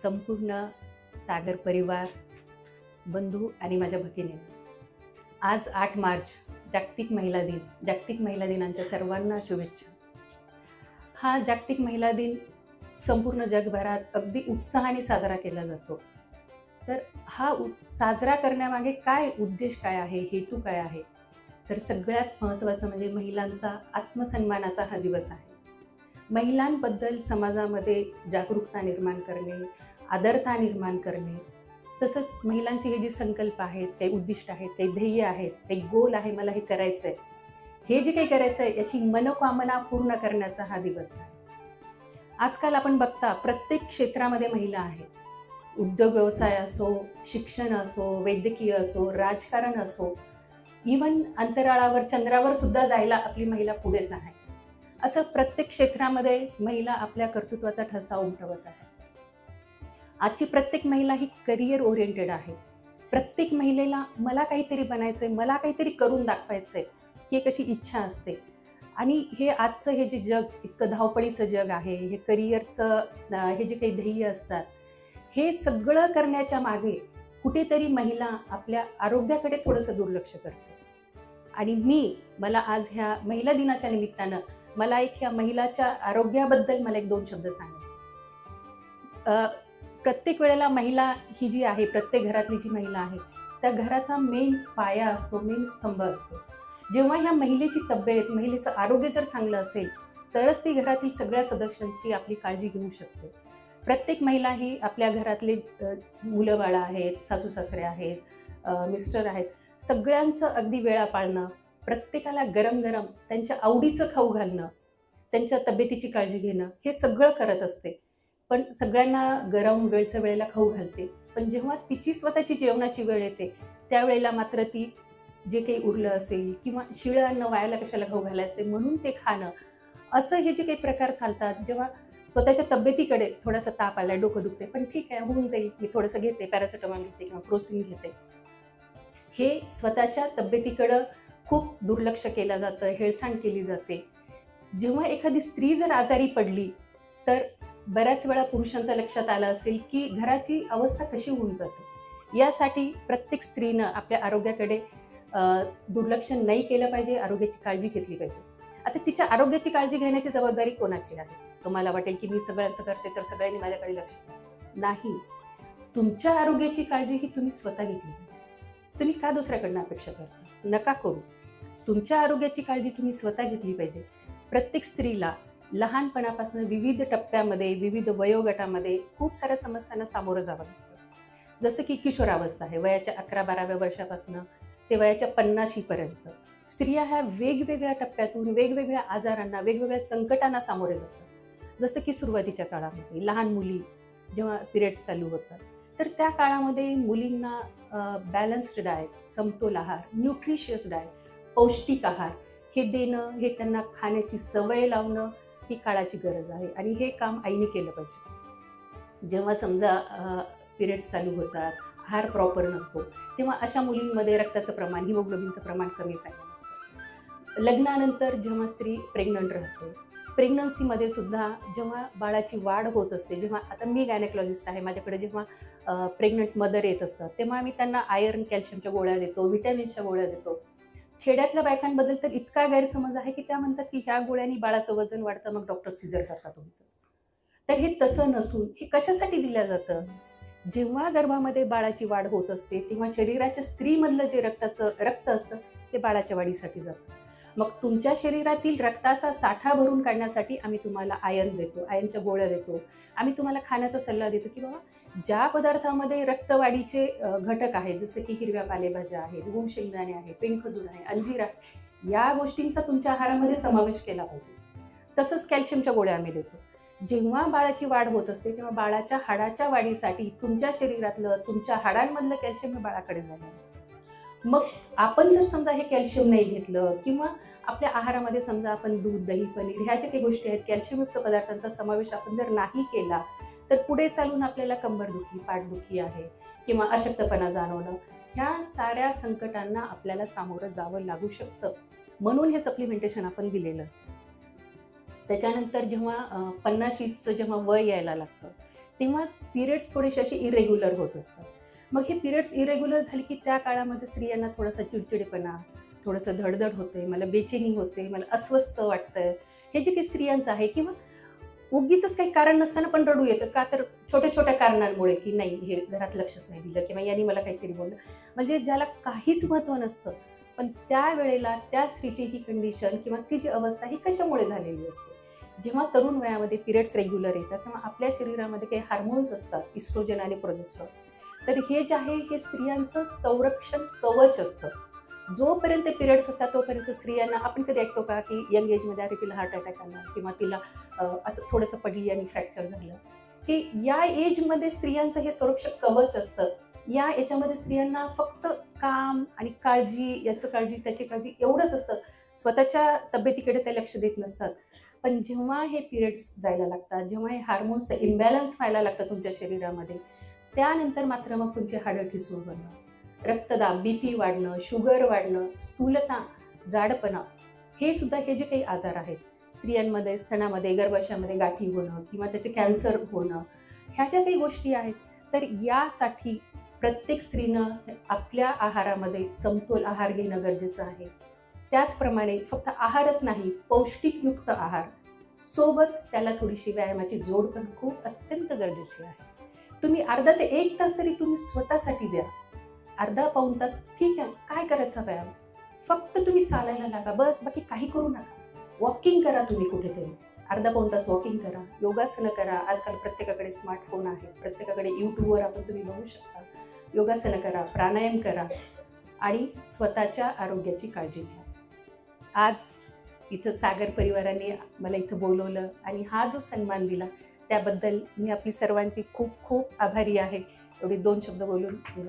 संपूर्ण सागर परिवार, बंधू आणि माझ्या भगिनी, आज 8 मार्च जागतिक महिला दिन. जागतिक महिला दिनाच्या सर्वांना शुभेच्छा. हा जागतिक महिला दिन संपूर्ण जगभरात अगदी उत्साहाने साजरा केला जातो. तर हा साजरा करण्यामागे काय उद्देश काय आहे, हेतू काय आहे? तर सगळ्यात महत्त्वाचं म्हणजे महिलांचा आत्मसन्मानाचा हा दिवस आहे. महिलांबद्दल समाजामध्ये जागरूकता निर्माण करणे, आदरता निर्माण करणे, तसंच महिलांची ही जी संकल्प आहेत, काही उद्दिष्ट आहेत, काही ध्येय आहेत, काही गोल आहे, मला हे करायचं आहे, हे जे काही करायचं आहे याची मनोकामना पूर्ण करण्याचा हा दिवस आहे. आजकाल आपण बघता प्रत्येक क्षेत्रामध्ये महिला आहेत. उद्योग व्यवसाय असो, शिक्षण असो, वैद्यकीय असो, राजकारण असो, इव्हन अंतराळावर चंद्रावर सुद्धा जायला आपली महिला पुढेच आहे. असं प्रत्येक क्षेत्रामध्ये महिला आपल्या कर्तृत्वाचा ठसा उमटवत आहे. आजची प्रत्येक महिला ही करिअर ओरिएंटेड आहे. प्रत्येक महिलेला मला काहीतरी बनायचंय, मला काहीतरी करून दाखवायचंय, ही एक अशी इच्छा असते. आणि हे आजचं हे जे जग इतकं धावपळीचं जग आहे, हे करिअरचं हे जे काही ध्येय असतात, हे सगळं करण्याच्या मागे कुठेतरी महिला आपल्या आरोग्याकडे थोडंसं दुर्लक्ष करते. आणि मला आज ह्या महिला दिनाच्या निमित्तानं मला ह्या महिलाच्या आरोग्याबद्दल मला 1-2 शब्द सांगायचे. प्रत्येक वेळेला महिला ही जी आहे, प्रत्येक घरातली जी महिला आहे, त्या घराचा मेन पाया असतो, मेन स्तंभ असतो. जेव्हा ह्या महिलेची तब्येत, महिलेचं आरोग्य जर चांगलं असेल, तरच ती घरातील सगळ्या सदस्यांची आपली काळजी घेऊ शकते. प्रत्येक महिला ही आपल्या घरातले मुलं बाळं आहेत, सासू सासरे आहेत, मिस्टर आहेत, सगळ्यांचं अगदी वेळा पाळणं, प्रत्येकाला गरम गरम त्यांच्या आवडीचं खाऊ घालणं, त्यांच्या तब्येतीची काळजी घेणं, हे सगळं करत असते. पण सगळ्यांना गरम वेळच्या वेळेला खाऊ घालते. पण जेव्हा तिची स्वतःची जेवणाची वेळ येते, त्यावेळेला मात्र ती जे काही उरलं असेल किंवा शिळं अन्न वायाला कशाला खाऊ घालायचे म्हणून ते खाणं, असं हे जे काही प्रकार चालतात. जेव्हा स्वतःच्या तब्येतीकडे थोडासा ताप आला, डोकं दुखते, पण ठीक आहे, होऊन जाईल, मी थोडंसं घेते, पॅरासिटामॉल घेते किंवा क्रोसिन घेते, हे स्वतःच्या तब्येतीकडं खूप दुर्लक्ष केलं जातं, हेळसांड केली जाते. जेव्हा एखादी स्त्री जर आजारी पडली, तर बऱ्याच वेळा पुरुषांच्या लक्षात आलं असेल की घराची अवस्था कशी होऊन जाते. यासाठी प्रत्येक स्त्रीनं आपल्या आरोग्याकडे दुर्लक्ष नाही केलं पाहिजे, आरोग्याची काळजी घेतली पाहिजे. आता तिच्या आरोग्याची काळजी घेण्याची जबाबदारी कोणाची आहे? तुम्हाला वाटेल की मी सगळ्यांचं करते तर सगळ्यांनी माझ्याकडे लक्ष नाही. तुमच्या आरोग्याची काळजी ही तुम्ही स्वतः घेतली पाहिजे. तुम्ही का दुसऱ्याकडनं अपेक्षा करता? नका करू. तुमच्या आरोग्याची काळजी तुम्ही स्वतः घेतली पाहिजे. प्रत्येक स्त्रीला लहानपणापासून विविध टप्प्यामध्ये, विविध वयोगटामध्ये खूप साऱ्या समस्यांना सामोरं जावं लागतं. जसं की किशोरावस्था आहे, वयाच्या 11-12व्या वर्षापासून ते वयाच्या 50शीपर्यंत स्त्रिया ह्या वेगवेगळ्या टप्प्यातून वेगवेगळ्या आजारांना, वेगवेगळ्या संकटांना सामोरे जातात. जसं की सुरुवातीच्या काळामध्ये लहान मुली जेव्हा पिरियड्स चालू होतात, तर त्या काळामध्ये मुलींना बॅलन्स्ड डाएट, समतोल आहार, न्यूट्रिशियस डाएट, पौष्टिक आहार हे देणं, हे त्यांना खाण्याची सवय लावणं, ही काळाची गरज आहे. आणि हे काम आईने केलं पाहिजे. जेव्हा समजा पिरियड्स चालू होतात, आहार प्रॉपर नसतो, तेव्हा अशा मुलींमध्ये रक्ताचं प्रमाण, हिमोग्लोबिनचं प्रमाण कमी पाहायला लागतं. लग्नानंतर जेव्हा स्त्री प्रेग्नंट राहते, प्रेग्नन्सीमध्ये सुद्धा जेव्हा बाळाची वाढ होत असते, जेव्हा आता मी गायनेकॉलॉजिस्ट आहे, माझ्याकडे जेव्हा प्रेग्नंट मदर येत असतात, तेव्हा मी त्यांना आयर्न, कॅल्शियमच्या गोळ्या देतो, व्हिटॅमिन्सच्या गोळ्या देतो. खेड्यातल्या बायकांबद्दल तर इतका गैरसमज आहे की त्या म्हणतात की ह्या गोळ्यांनी बाळाचं वजन वाढतं, मग डॉक्टर सिझर करतात तुमचंच. तर हे तसं नसून हे कशासाठी दिलं जातं? जेव्हा गर्भामध्ये बाळाची वाढ होत असते, तेव्हा शरीराच्या स्त्रीमधलं जे रक्त असतं ते बाळाच्या वाढीसाठी जातं. मग तुमच्या शरीरातील रक्ताचा साठा भरून काढण्यासाठी आम्ही तुम्हाला आयर्न देतो, आयर्नच्या गोळ्या देतो. आम्ही तुम्हाला खाण्याचा सल्ला देतो की बाबा ज्या पदार्थामध्ये रक्तवाढीचे घटक आहेत, जसे की हिरव्या पालेभाज्या आहेत, गुळ शेंगदाणे आहे, पेंडखजूर आहे, अंजीर आहे, या गोष्टींचा तुमच्या आहारामध्ये समावेश केला पाहिजे. तसंच कॅल्शियमच्या गोळ्या आम्ही देतो. जेव्हा बाळाची वाढ होत असते, तेव्हा बाळाच्या हाडाच्या वाढीसाठी तुमच्या शरीरातलं, तुमच्या हाडांमधलं कॅल्शियम हे बाळाकडे जाणार. मग आपण जर समजा हे कॅल्शियम नाही घेतलं किंवा आपल्या आहारामध्ये समजा आपण दूध, दही, पनीर ह्या ज्या काही गोष्टी आहेत, कॅल्शियमयुक्त पदार्थांचा समावेश आपण जर नाही केला, तर पुढे चालून आपल्याला कंबरदुखी, पाठदुखी आहे किंवा अशक्तपणा जाणवणं, ह्या साऱ्या संकटांना आपल्याला सामोरं जावं लागू शकतं. म्हणून हे सप्लिमेंटेशन आपण दिलेलं असतं. त्याच्यानंतर जेव्हा 50शीचं जेव्हा वय यायला लागतं, तेव्हा पिरियड्स थोडेसे असे इरेग्युलर होत असतात. मग हे पिरियड्स इरेग्युलर झाले की त्या काळामध्ये स्त्रियांना थोडासा चिडचिडेपणा, थोडंसं धडधड होते, मला बेचैनी होते, मला अस्वस्थ वाटतंय. हे जे काही स्त्रियांचं आहे किंवा उगीचच काही कारण नसताना पण रडू येतं. का तर छोट्या-छोट्या कारणांमुळे, की नाही हे घरात लक्षच नाही दिलं किंवा याने मला काहीतरी बोललं. म्हणजे ज्याला काहीच महत्त्व नसतं. पण त्यावेळेला त्या स्त्रीची ही कंडिशन किंवा ती जी अवस्था ही कशामुळे झालेली असते? जेव्हा तरुण वयामध्ये पिरियड्स रेग्युलर येतात, तेव्हा आपल्या शरीरामध्ये काही हार्मोन्स असतात, इस्ट्रोजन आणि प्रोजेस्टेरॉन. तर हे जे आहे हे स्त्रियांचं संरक्षण कवच असतं. जोपर्यंत पिरियड्स असतात तोपर्यंत स्त्रियांना आपण कधी ऐकतो का, की यंग एजमध्ये अरे तिला हार्ट अटॅक आला किंवा तिला असं थोडंसं पडली आणि फ्रॅक्चर झालं, की या एजमध्ये स्त्रियांचं हे संरक्षक कवच असतं. या याच्यामध्ये स्त्रियांना फक्त काम आणि काळजी, याचं काळजी, त्याची काळजी एवढंच असतं. स्वतःच्या तब्येतीकडे ते लक्ष देत नसतात. पण जेव्हा हे पिरियड्स जायला लागतात, जेव्हा हे हार्मोन्सचं इम्बॅलन्स व्हायला लागतं तुमच्या शरीरामध्ये, त्यानंतर मात्र मग तुमची हाडं ठिसूळ होणं, रक्तदाब, बीपी वाढणं, शुगर वाढणं, स्थूलता, जाडपणा, हे सुद्धा हे जे काही आजार आहेत, स्त्रियांमध्ये स्तनामध्ये, गर्भाशयामध्ये गाठी होणं किंवा त्याचे कॅन्सर होणं, ह्या ज्या काही गोष्टी आहेत, तर यासाठी प्रत्येक स्त्रीनं आपल्या आहारामध्ये समतोल आहार घेणं गरजेचं आहे. त्याचप्रमाणे फक्त आहारच नाही, पौष्टिकयुक्त आहार, सोबत त्याला थोडीशी व्यायामाची जोड पण खूप अत्यंत गरजेची आहे. तुम्ही अर्धा ते 1 तास तरी तुम्ही स्वतःसाठी द्या. अर्धा पाऊण तास ठीक आहे, काय करायचा व्यायाम? फक्त तुम्ही चालायला लागा, बस बाकी काही करू नका. वॉकिंग करा तुम्ही कुठेतरी. अर्धा पाऊण तास वॉकिंग करा, योगासनं करा. आजकाल प्रत्येकाकडे स्मार्टफोन आहे, प्रत्येकाकडे YouTubeवर आपण तुम्ही बघू शकता. योगासनं करा, प्राणायाम करा आणि स्वतःच्या आरोग्याची काळजी घ्या. आज इथं सागर परिवाराने मला इथं बोलवलं आणि हा जो सन्मान दिला त्याबद्दल मी आपली सर्वांची खूप खूप आभारी आहे. एवढे 2 शब्द बोलून मी